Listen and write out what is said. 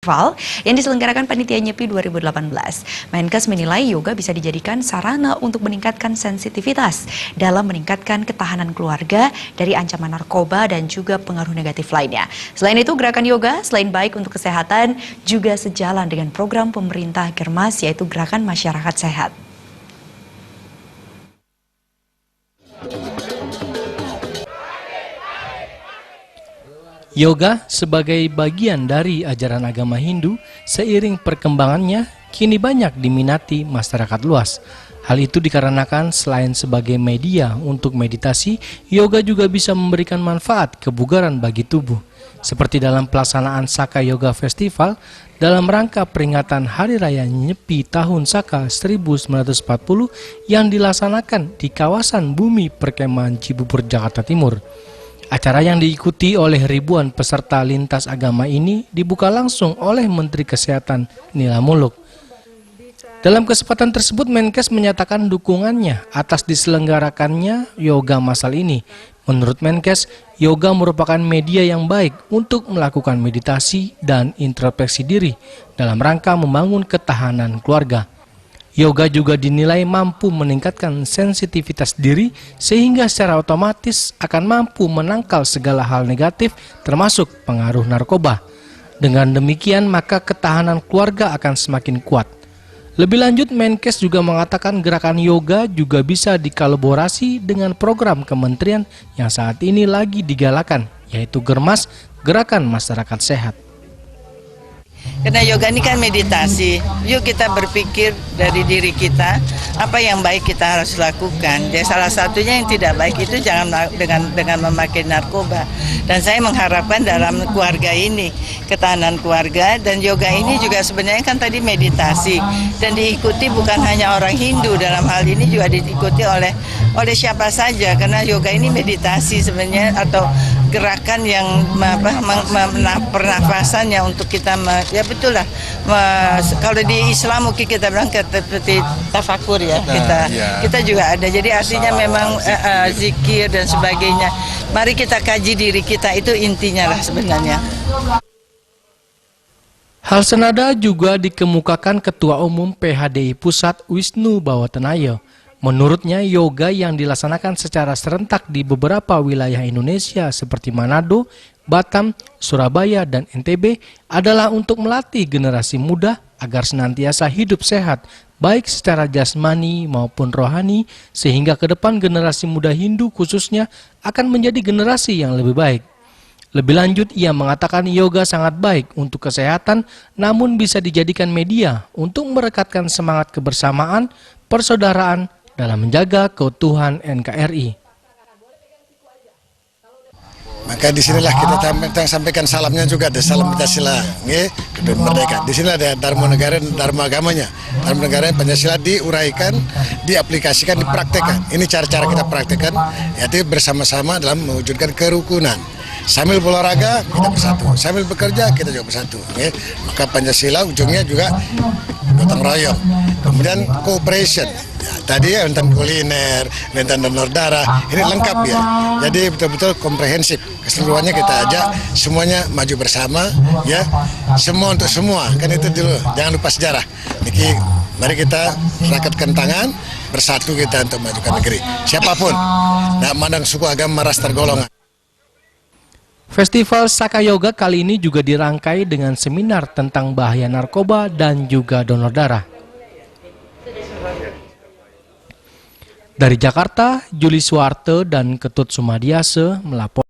Festival yang diselenggarakan Panitia Nyepi 2018. Menkes menilai yoga bisa dijadikan sarana untuk meningkatkan sensitivitas dalam meningkatkan ketahanan keluarga dari ancaman narkoba dan juga pengaruh negatif lainnya. Selain itu, gerakan yoga selain baik untuk kesehatan juga sejalan dengan program pemerintah Germas, yaitu Gerakan Masyarakat Sehat. Yoga sebagai bagian dari ajaran agama Hindu, seiring perkembangannya kini banyak diminati masyarakat luas. Hal itu dikarenakan selain sebagai media untuk meditasi, yoga juga bisa memberikan manfaat kebugaran bagi tubuh. Seperti dalam pelaksanaan Saka Yoga Festival dalam rangka peringatan Hari Raya Nyepi Tahun Saka 1940 yang dilaksanakan di kawasan Bumi Perkemahan Cibubur, Jakarta Timur. Acara yang diikuti oleh ribuan peserta lintas agama ini dibuka langsung oleh Menteri Kesehatan Nila Muluk. Dalam kesempatan tersebut, Menkes menyatakan dukungannya atas diselenggarakannya yoga massal ini. Menurut Menkes, yoga merupakan media yang baik untuk melakukan meditasi dan introspeksi diri dalam rangka membangun ketahanan keluarga. Yoga juga dinilai mampu meningkatkan sensitivitas diri sehingga secara otomatis akan mampu menangkal segala hal negatif termasuk pengaruh narkoba. Dengan demikian maka ketahanan keluarga akan semakin kuat. Lebih lanjut, Menkes juga mengatakan gerakan yoga juga bisa dikolaborasi dengan program kementerian yang saat ini lagi digalakan, yaitu Germas, Gerakan Masyarakat Sehat. Karena yoga ini kan meditasi, yuk kita berpikir dari diri kita, apa yang baik kita harus lakukan. Jadi salah satunya yang tidak baik itu jangan dengan memakai narkoba. Dan saya mengharapkan dalam keluarga ini, ketahanan keluarga, dan yoga ini juga sebenarnya kan tadi meditasi. Dan diikuti bukan hanya orang Hindu, dalam hal ini juga diikuti oleh siapa saja. Karena yoga ini meditasi sebenarnya, atau gerakan yang pernafasan yang untuk kita, ya betul lah, kalau di Islam mungkin kita bilang seperti tafakur ya, kita juga ada. Jadi artinya memang zikir dan sebagainya. Mari kita kaji diri kita, itu intinya lah sebenarnya. Hal senada juga dikemukakan Ketua Umum PHDI Pusat Wisnu Bawatenayo. Menurutnya, yoga yang dilaksanakan secara serentak di beberapa wilayah Indonesia seperti Manado, Batam, Surabaya, dan NTB adalah untuk melatih generasi muda agar senantiasa hidup sehat, baik secara jasmani maupun rohani, sehingga ke depan generasi muda Hindu khususnya akan menjadi generasi yang lebih baik. Lebih lanjut, ia mengatakan yoga sangat baik untuk kesehatan, namun bisa dijadikan media untuk merekatkan semangat kebersamaan, persaudaraan, dalam menjaga keutuhan NKRI. Maka disinilah kita sampaikan salamnya juga, ada salam Pancasila, gedung merdeka. Di sini ada Dharma Negara dan Dharma agamanya. Dharma Negara Pancasila diuraikan, diaplikasikan, dipraktekkan. Ini cara-cara kita praktekkan, yaitu bersama-sama dalam mewujudkan kerukunan. Sambil berolahraga kita bersatu, sambil bekerja kita juga bersatu. Maka Pancasila ujungnya juga gotong royong. Kemudian cooperation. Tadi ya tentang kuliner, tentang donor darah, ini lengkap ya. Jadi betul-betul komprehensif. Keseluruhannya kita ajak semuanya maju bersama, ya. Semua untuk semua, kan itu dulu. Jangan lupa sejarah. Niki, mari kita rakatkan tangan, bersatu kita untuk majukan negeri. Siapapun, tidak mandang suku, agama, ras, tergolongan. Festival Saka Yoga kali ini juga dirangkai dengan seminar tentang bahaya narkoba dan juga donor darah. Dari Jakarta, Juli Suwarte dan Ketut Sumadiase melapor.